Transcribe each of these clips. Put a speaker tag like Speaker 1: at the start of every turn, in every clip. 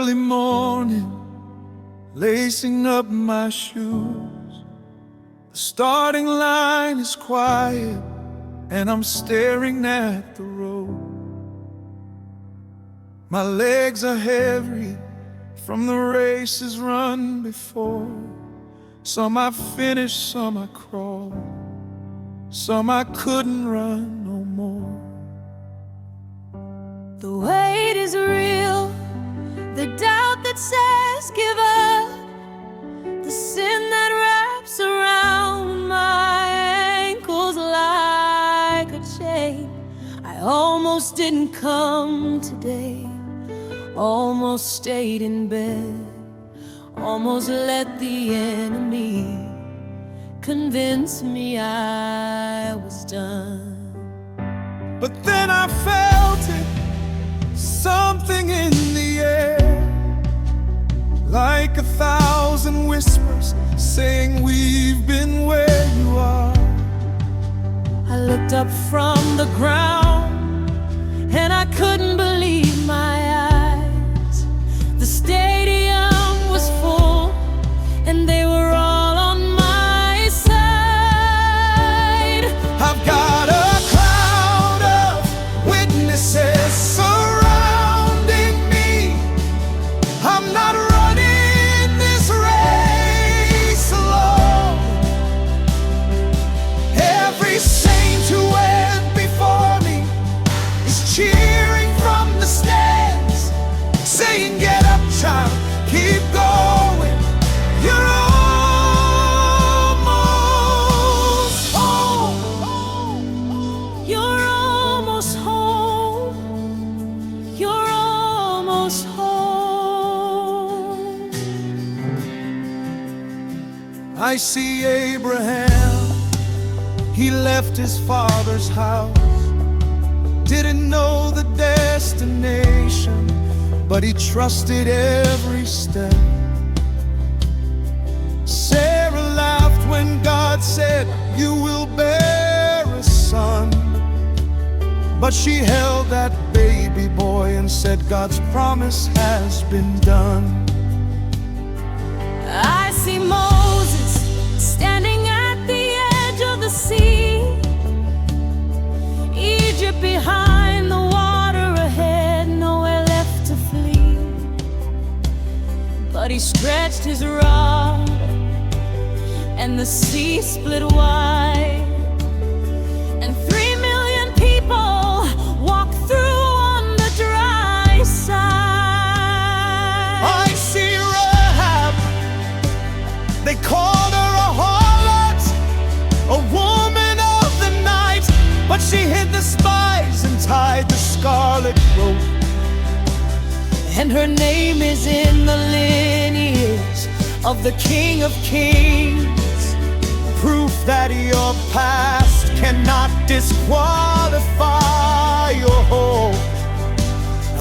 Speaker 1: early morning, lacing up my shoes. The starting line is quiet, and I'm staring at the road. My legs are heavy from the races run before. Some I finished, some I crawled, some I couldn't run no more.
Speaker 2: The weight is real, the doubt that says give up, the sin that wraps around my ankles like a chain. I almost didn't come today, almost stayed in bed, almost let the enemy convince me I was done.
Speaker 1: But then I felt it, something in the air, like 1,000 whispers saying we've been where you are.
Speaker 2: I looked up from the ground and I couldn't believe my eyes. The stadium was full and they were all on my side.
Speaker 1: I've got a cloud of witnesses surrounding me. I'm not running this race alone. Every saint who went before me is cheering from the stands, saying, "Get up, child, keep going. You're almost home."
Speaker 2: You're almost home. You're almost home.
Speaker 1: I see Abraham, he left his father's house, didn't know the destination, but he trusted every step. Sarah laughed when God said, "You will bear a son," but she held that baby boy and said, "God's promise has been done."
Speaker 2: I see Moses standing at the edge of the sea, Egypt behind, the water ahead, nowhere left to flee. But he stretched his rod and the sea split wide, and 3 million people walked through on the dry side.
Speaker 1: I see Rahab, they called her a harlot, a woman of the night, but she hid the spies and tied the scarlet rope. And her name is in the lineage of the King of Kings, proof that your past cannot disqualify your hope.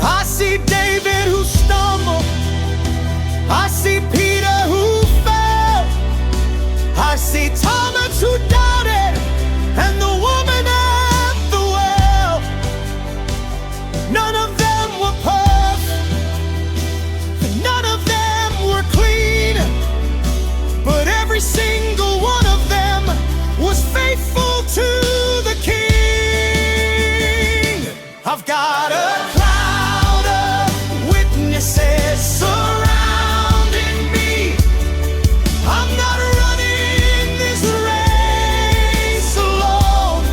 Speaker 1: I see David who stumbled, I see Peter who fell, I see Thomas who doubted, and the woman at the well. None of them were perfect, none of them were clean, but every single one of them was faithful to the King. I've got a cloud of witnesses surrounding me. I'm not running this race alone.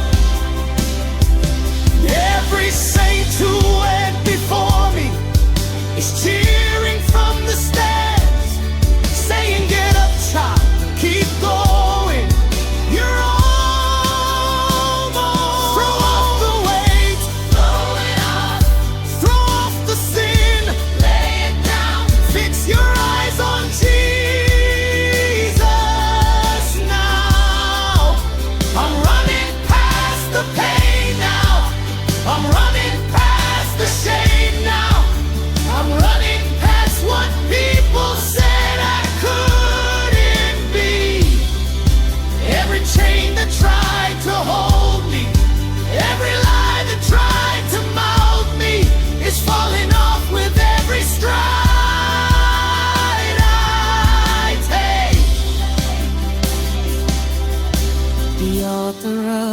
Speaker 1: Every saint who went before me is cheering from the stands, saying, "Get up, child, keep going. You're almost." Throw off the weight, throw it off.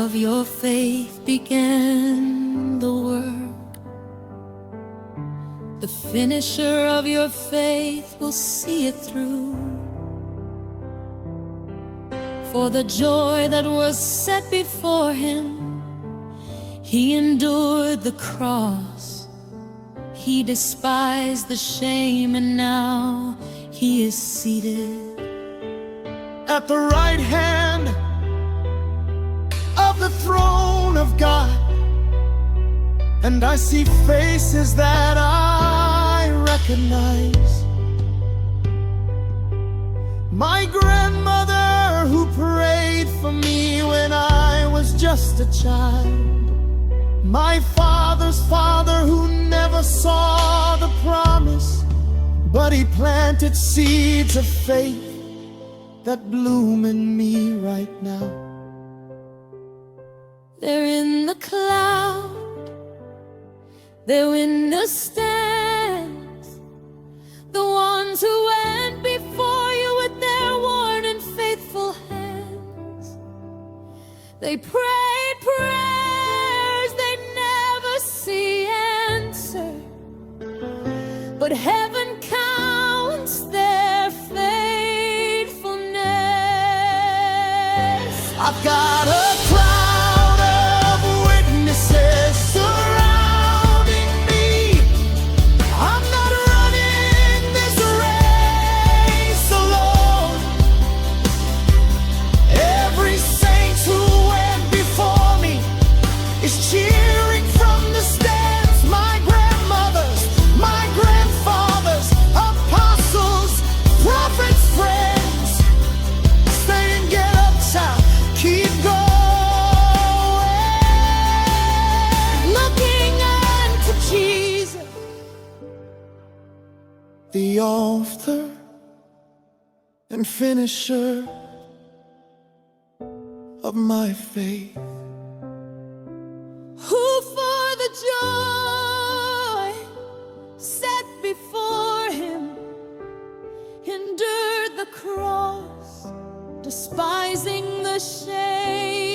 Speaker 2: of your faith began the work. The finisher of your faith will see it through. For the joy that was set before him, he endured the cross. He despised the shame, and now he is seated
Speaker 1: at the right hand of the throne of God. And I see faces that I recognize. My grandmother who prayed for me when I was just a child. My father's father who never saw the promise, but he planted seeds of faith that bloom in me right now.
Speaker 2: They're in the cloud, they're in the stands, the ones who went before you with their worn and faithful hands. They prayed prayers they never see answered, but heaven counts their faithfulness.
Speaker 1: I've got a cloud of witnesses surrounding me. I'm not running this race alone. Every saint who went before me is cheering from the stands. My grandmothers, my grandfathers, apostles, prophets, friends, saying get up, child, keep going. Looking unto Jesus, the author and finisher of my faith,
Speaker 2: Who for the joy set before him endured the cross, despising the shame.